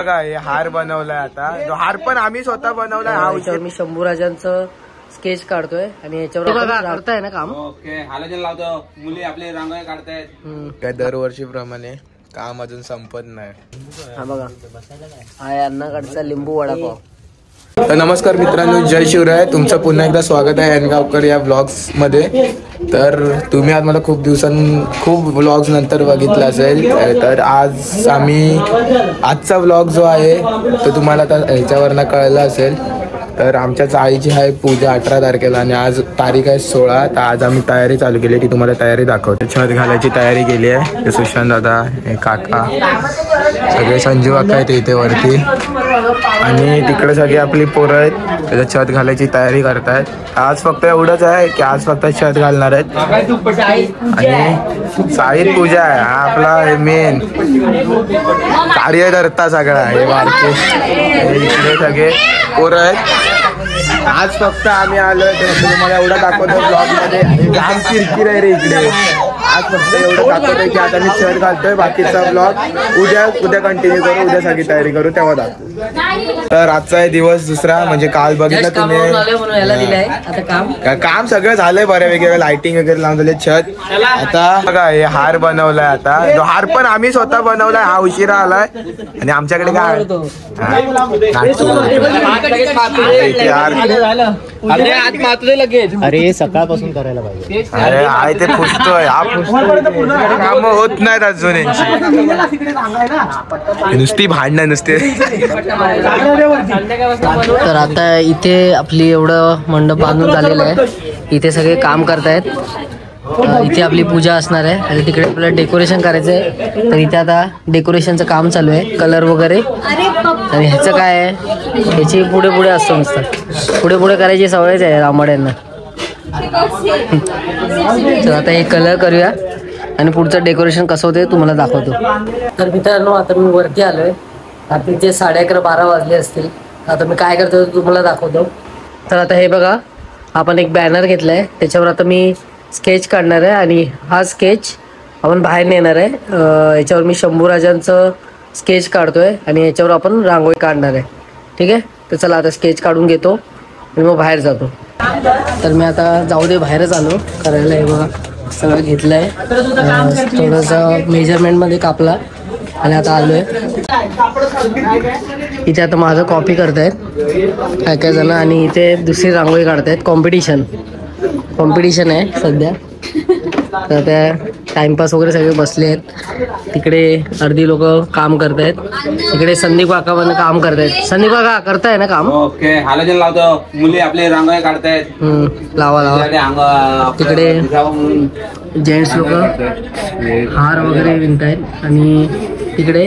बघा हे हार बनवलाय आता. जो हार पण आम्ही स्वतः बनवलाय. याच्यावर मी शंभूराजांचं स्केच काढतोय आणि याच्यावर काढताय ना काम. ओके हालजन लावतो. मुली आपले रांगोळी काढतायत. काय दरवर्षी प्रमाणे काम अजून संपत नाही. हा बघा हा अन्नाकडचा लिंबू वडापाव. तर नमस्कार मित्रांनो, जय शिवराय. तुमचं पुन्हा एकदा स्वागत आहे एनगावकर या व्लॉग्स मध्ये. तर तुम्ही आज मला खूप व्लॉग्स नंतर बघितलं असेल. तर आज आजचा व्लॉग जो आहे तो तुम्हाला आता ह्याच्यावरनं कळलं असेल. तर आमच्या चाळीची आहे पूजा 18 तारखेला आणि आज तारीख आहे 16. तर आज आम्ही तयारी चालू केली. ती तुम्हाला तयारी दाखवते. छत घालायची तयारी केली आहे. ते सुशांत दादा, हे काका, सगळे संजीव काका आहेत इथे वरती आणि तिकडे सगळी आपली पोरं आहेत. त्याचं छत घालायची तयारी करतायत. आज फक्त एवढंच आहे की आज फक्त छत घालणार आहेत आणि साहित्य पूजा आहे. हा आपला मेन कार्यकर्ता सगळा. हे बारके इकडे सगळे पोरं आहेत. आज फक्त आम्ही आलोय तुम्हाला एवढं दाखवतो ब्लॉग मध्ये. काम किरकिर आहे रे इकडे. आज फक्त एवढं दाखवतोय की आता मी शर्ट घालतोय. बाकीचा ब्लॉग उद्या कंटिन्यू करू. उद्या सगळी तयारी करू तेव्हा दाखवू. तर आजचा आहे दिवस दुसरा. म्हणजे काल बघितलं तुम्ही काम सगळं झालंय बऱ्यापैकी. लाइटिंग वगैरे लावून झाले. छत आता बघा हे हार बनवलाय. आता जो हार पण आम्ही स्वतः बनवलाय. हा उशिरा आलाय आणि आमच्याकडे काय अरे सकाळपासून करायला पाहिजे. अरे आहे ते पुसतोय. हा काम होत नाहीत अजून यांची. नुसती भांडणं नुसते. तर आता इथे आपली एवढं मंडप बांधून झालेलं आहे. इथे सगळे काम करतायत. इथे आपली पूजा असणार आहे आणि तिकडे आपल्याला डेकोरेशन करायचं आहे. तर इथे आता डेकोरेशनचं काम चालू आहे. कलर वगैरे. आणि ह्याचं काय आहे, ह्याची पुढे असतो नुसतं. पुढे करायची सवयच आहे रामड्यांना. तर आता हे कलर करूया आणि पुढचं डेकोरेशन कसं होतं तुम्हाला दाखवतो. तर मित्रांनो आता मी वरती आलोय. रात्रीचे 11:30-12 वाजले असतील. आता मी काय करतो तुम्हाला दाखवतो. तर आता हे बघा आपण एक बॅनर घेतलाय. त्याच्यावर आता मी स्केच काढणार आहे आणि हा स्केच आपण बाहेर नेणार आहे. याच्यावर मी शंभूराजांचं स्केच काढतोय आणि याच्यावर आपण रांगोळी काढणार आहे. ठीक आहे. तर चला आता स्केच काढून घेतो आणि मग बाहेर जातो. तर मी आता जाऊ दे बाहेरच आलो करायला. हे बघा सगळं घेतलं आहे. थोडंसं मेजरमेंटमध्ये कापला आणि आता आलोय इथे. आता माझं कॉपी करतायत काय जण आणि इथे दुसरी रांगोळी काढतायत. कॉम्पिटिशन आहे सध्या. तर त्या टाइमपास वगैरे सगळे बसले आहेत. तिकडे अर्धी लोक काम करतायत. तिकडे संदीप काका पण काम करतायत. संदीप काका करताय ना काम. ओके हालजन लावतो. मुली आपले रांगोळी काढतायत. लावा. तिकडे जेंट्स लोक हार वगैरे विणतायत आणि तिकडे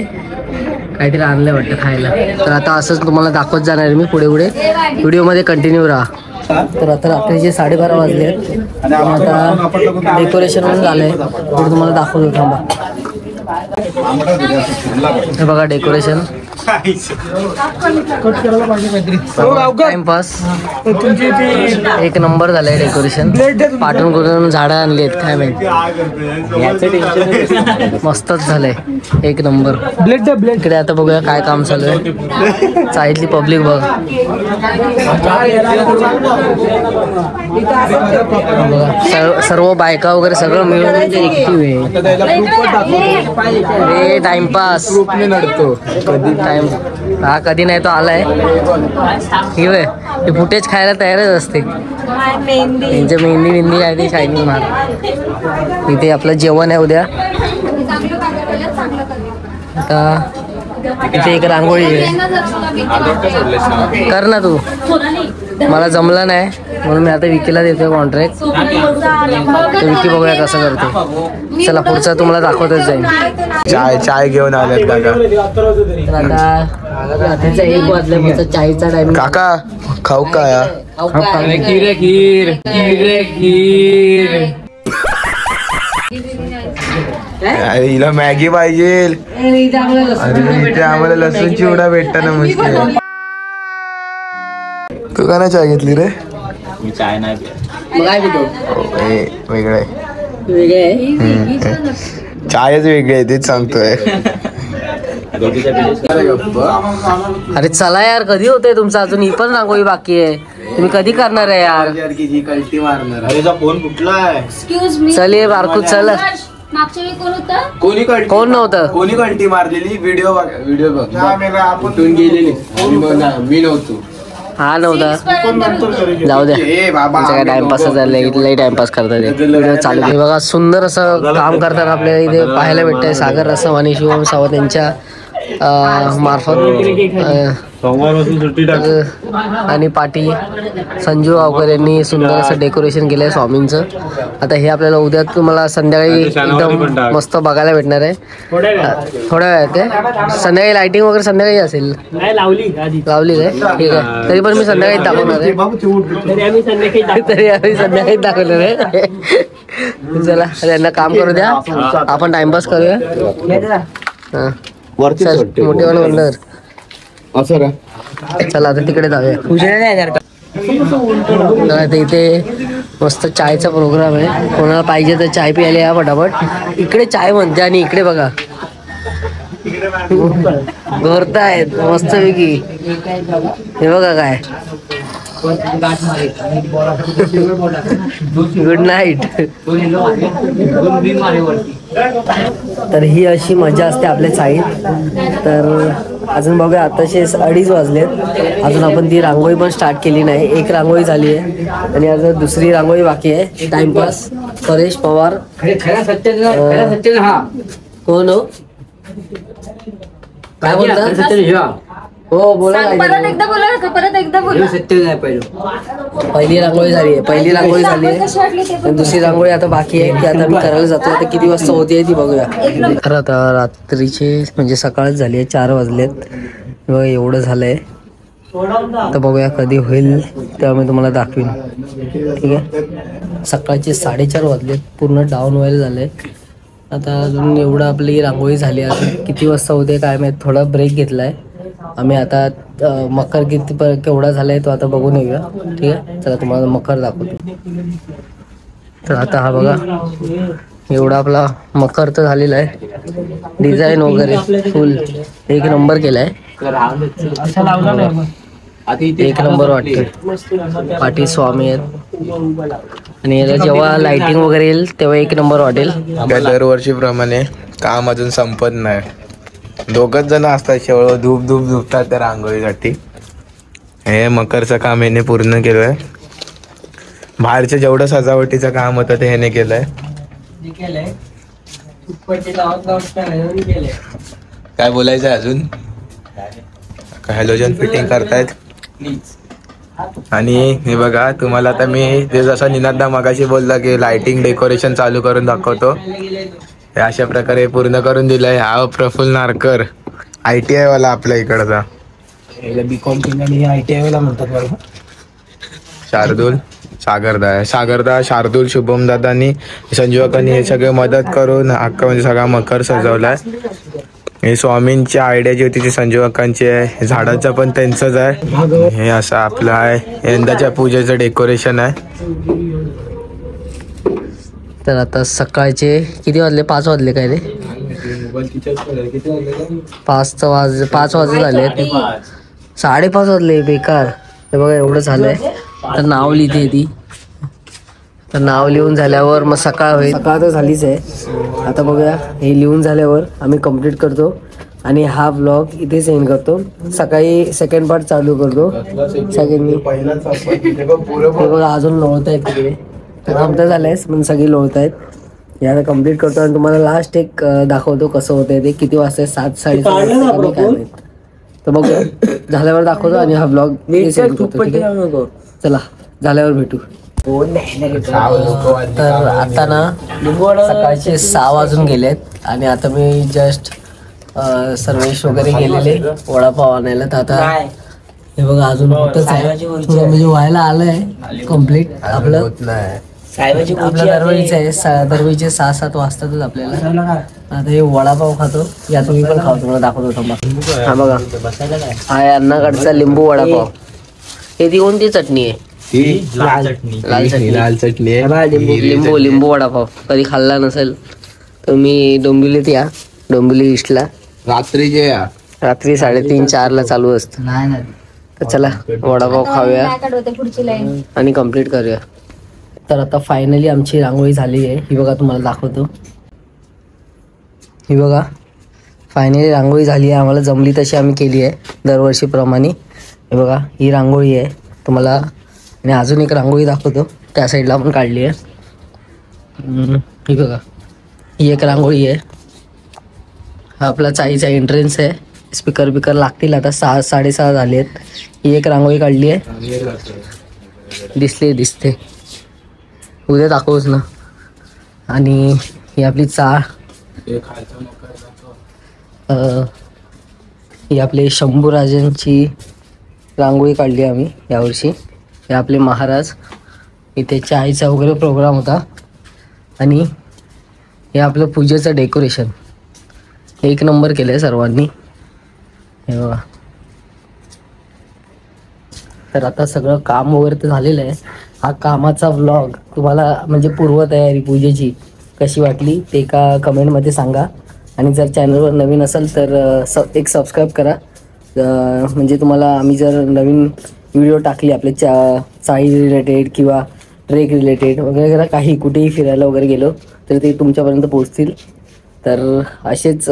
काहीतरी आणलंय वाटतं खायला. तर आता असंच तुम्हाला दाखवत जाणार आहे मी पुढे व्हिडिओमध्ये कंटिन्यू राहा. तर आता रात्रीचे 12:30 वाजले आहेत. आता डेकोरेशन पण झालंय. पुढे तुम्हाला दाखवतो. थांबा. हे बघा डेकोरेशन. टाइमपास एक नंबर झालंय डेकोरेशन. पाठवून झाडं आणली आहेत काय माहिती. मस्तच झालंय एक नंबर. इकडे आता बघूया काय काम चालू आहे. साईडली पब्लिक बघ. सर्व बायका वगैरे सगळं मिळून ऍक्टिव्ह आहे. टाइमपास नडतो कधी टाइम. हा कधी नाही तो आलाय. हे फुटेज खायला तयारच असते. त्यांच्या मेहंदी आहे ती शायनिंग मार. इथे आपलं जेवण आहे उद्या. आता इथे एक रांगोळी आहे. कर ना तू. मला जमलं नाही म्हणून मी आता विकीला देतोय कॉन्ट्रॅक्ट. विकी बघूया कसं करते. चला पुढचा तुम्हाला दाखवतच जाईल. चाय घेऊन आलेत काका. तर आता रात्रीचा 1 वाजल्यापासून चायचा टाइम. काका खाऊ का? खीर हिला मॅगी पाहिजे. अरे इथे आम्हाला लसूण चिवडा भेटता ना मुश्किल. तू का नाही चाय घेतली रे? मी चाय नाही. वेगळे चायच वेगळी आहे तेच सांगतोय. अरे चला यार, कधी होतंय तुमचं? अजून ही पण रांगोळी बाकी आहे. तुम्ही कधी करणार आहे यार? कल्टी मारणार फोन कुठला एक्सक्यूज मी. चल ये बारकू चल. मागच्या वेळी कोण होता? कोण नव्हतं? कोणी कल्टी मारलेली? व्हिडिओ बघ कुठून गेलेली. मी नव्हतो. हा नव्हता. जाऊ द्या, ए बाबा काय टाइमपास लई टाइमपास करतात व्हिडिओ चालू. हे बघा, सुंदर असं काम करतात आपल्याला इथे पाहायला भेटतंय. सागर रसम आणि शिवम सावंत यांच्या मार्फत आणि पाटी संजू गावकर यांनी सुंदर असं डेकोरेशन केलंय स्वामींचं. आता हे आपल्याला उद्या तुम्हाला संध्याकाळी एकदम मस्त बघायला भेटणार आहे. थोड्या वेळात ते संध्याकाळी लाइटिंग वगैरे संध्याकाळी असेल. लावली काय? ठीक आहे, तरी पण मी संध्याकाळी दाखवणार आहे. तरी आम्ही संध्याकाळी दाखवणार आहे. चला त्यांना काम करू द्या, आपण टाइमपास करूया. हा मोठे वाला बंदर असं का? चला आता तिकडे जाऊया. इथे मस्त चायचा प्रोग्राम आहे. कोणाला पाहिजे तर चाय प्यायला या पटापट. इकडे चाय म्हणते आणि इकडे बघा घोरतायत मस्त पैकी. हे बघा काय, गुड नाईट. तर ही अशी मजा असते आपल्या चाळीत. तर अजून बघूया, आताशे 2:30 वाजलेत. अजून आपण ती रांगोळी पण स्टार्ट केली नाही. एक रांगोळी झाली आहे आणि अजून दुसरी रांगोळी बाकी आहे. टाइमपास. परेश पवार कोण हो? काय बोलता? हो बोला. परत एकदा बोला का? परत एकदा बोला. पहिली रांगोळी झाली आहे. आणि दुसरी रांगोळी आता बाकी आहे. ती आता मी करायला जातो. आता किती वाजता होती ती बघूया. तर आता रात्रीचे म्हणजे सकाळच झाली आहे, 4 वाजलेत. बघा एवढं झालंय. आता बघूया कधी होईल तेव्हा मी तुम्हाला दाखवीन. ठीक आहे, सकाळचे 4:30 वाजलेत. पूर्ण डाऊन व्हायला झालंय. आता अजून एवढं आपली रांगोळी झाली. अजून किती वाजता होते काय माहित. थोडा ब्रेक घेतलाय आम्ही. आता मकर किती केवढा झालाय तो आता बघून येऊया. ठीक आहे, चला तुम्हाला मकर दाखवतो. तर आता हा बघा, एवढा आपला मकर तर झालेला आहे. डिझाईन वगैरे फुल एक नंबर केलाय. एक नंबर वाटतं. पाठी स्वामी आहेत आणि याला जेव्हा लाइटिंग वगैरे येईल तेव्हा एक नंबर वाटेल. दरवर्षीप्रमाणे काम अजून संपत नाही. 2 जण असतात शेवळ धूपतात त्या रांगोळीसाठी. हे मकरचं काम याने पूर्ण केलंय. बाहेरचं जेवढं सजावटीचं काम होतं ते ह्याने केलंय. काय बोलायचं अजून? हॅलोजन फिटिंग करतायत. आणि हे बघा, तुम्हाला आता मी ते जसं निनादा मगाशी बोलला की लाइटिंग डेकोरेशन चालू करून दाखवतो. हे अशा प्रकारे पूर्ण करून दिलंय. हा प्रफुल्ल नारकर, ITI वाला आपल्या इकडचा. BCom ITI वाला म्हणतात. शार्दूल सागरदा शार्दूल शुभमदादा आणि संजीवकांनी हे सगळे मदत करून अख्खा म्हणजे सगळा मकर सजवलाय. हे स्वामींची आयडिया जी होती ती संजीवकांची आहे. झाडाचं पण त्यांचंच आहे. हे असं आपलं आहे. यंदाच्या पूजेचं डेकोरेशन आहे. तर आता सकाळचे किती वाजले? 5 वाजले काय रे? 5 वाजले झाले. 5:30 वाजले. बेकार. हे बघा एवढं झालंय. तर नाव लिहिते ती. तर नाव लिहून झाल्यावर मग सकाळ होईल. सकाळ तर झालीच आहे. आता बघूया, हे लिहून झाल्यावर आम्ही कंप्लीट करतो आणि हा व्लॉग इथे सेंड करतो. सकाळी सेकंड पार्ट चालू करतो. सगळ्यांनी हे बघा अजून लोळत आहेत तिकडे. आमचं झालंय पण सगळी लोळत आहेत. याला कंप्लीट करतो आणि तुम्हाला लास्ट एक दाखवतो कसं होतंय ते. किती वाजता? 7-7:30 काय माहित. तर बघूया, झाल्यावर दाखवतो आणि हा व्लॉग सेंड करतो. ठीक आहे, चला झाल्यावर भेटू. तर आता ना सकाळचे 6 वाजून गेलेत आणि आता मी जस्ट सर्वेश वगैरे गेलेले वडापाव आणायला. तर आता हे बघा अजून होतच आहे. म्हणजे व्हायला आलंय कम्प्लीट आपलं. आपलं दरवेळीच आहे. दरवेळीचे 6-7 वाजतातच आपल्याला. आता हे वडापाव खातो. या तुम्ही पण खाऊ. तुम्हाला दाखवतो थांबा. हा बघा, हा आहे अन्नाकडचा लिंबू वडापाव. हे ती कोणती चटणी आहे? लाल चटणी आहे. लिंबू वडापाव. कधी खाल्ला नसेल तर मी डोंबिवलीत या. डोंबिवली ईस्टला रात्रीचे या. रात्री 3:30-4 ला चालू असतं. नाही तर चला वडापाव खाऊया काय काढवते पुढची लाईन. आणि कंप्लीट करूया. तर आता फायनली आमची रांगोळी झाली आहे. ही बघा तुम्हाला दाखवतो. ही बघा फायनली रांगोळी झाली आहे. आम्हाला जमली तशी आम्ही केली आहे दरवर्षीप्रमाणे. हे बघा ही रांगोळी आहे तुम्हाला. आणि अजून एक रांगोळी दाखवतो त्या साईडला आपण काढली आहे. ही बघा ही एक रांगोळी आहे. हा आपला चाळीचा एंट्रन्स आहे. स्पीकर बिकर लागतील आता. 6:30 झाले आहेत. ही एक रांगोळी काढली आहे. दिसते उद्या दाखवूच ना. आणि ही आपली चाळ. ही आपली शंभूराजांची रांगोळी काढली आम्ही यावर्षी. हे आपले महाराज. इथे चायचा वगैरे प्रोग्राम होता. आणि हे आपलं पूजेचं डेकोरेशन 1 नंबर केलं आहे सर्वांनी. हे बघा. तर आता सगळं काम वगैरे तर झालेलं आहे. हा कामाचा व्लॉग तुम्हाला म्हणजे पूर्वतयारी पूजेची कशी वाटली ते का कमेंटमध्ये सांगा. आणि जर चॅनलवर नवीन असेल तर एक सबस्क्राईब करा. म्हणजे तुम्हाला आम्ही जर नवीन व्हिडिओ टाकले आपले चाळी रिलेटेड किंवा ट्रेक रिलेटेड वगैरे काही कुठेही फिरायला वगैरे गेलो तर ते तुमच्यापर्यंत पोहोचतील. तर असेच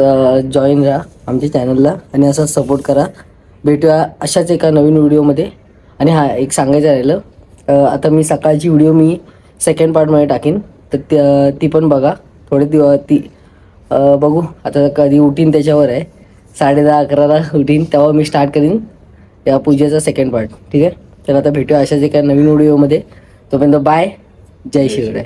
जॉईन राहा आमच्या चॅनलला आणि असं सपोर्ट करा. भेटूया अशाच एका नवीन व्हिडिओमध्ये. आणि हा एक सांगायचं राहिलं, आता मी सकाळची व्हिडिओ मी सेकंड पार्टमध्ये टाकीन तर ती पण बघा. ती बघू आता कधी उठीन त्याच्यावर आहे. 10:30-11ला उठीन तेव्हा मी स्टार्ट करीन या पूजेचा सेकंड पार्ट. ठीक आहे. तर आता भेटूया अशाच एका नवीन व्हिडिओमध्ये. तोपर्यंत बाय. जय शिवराय.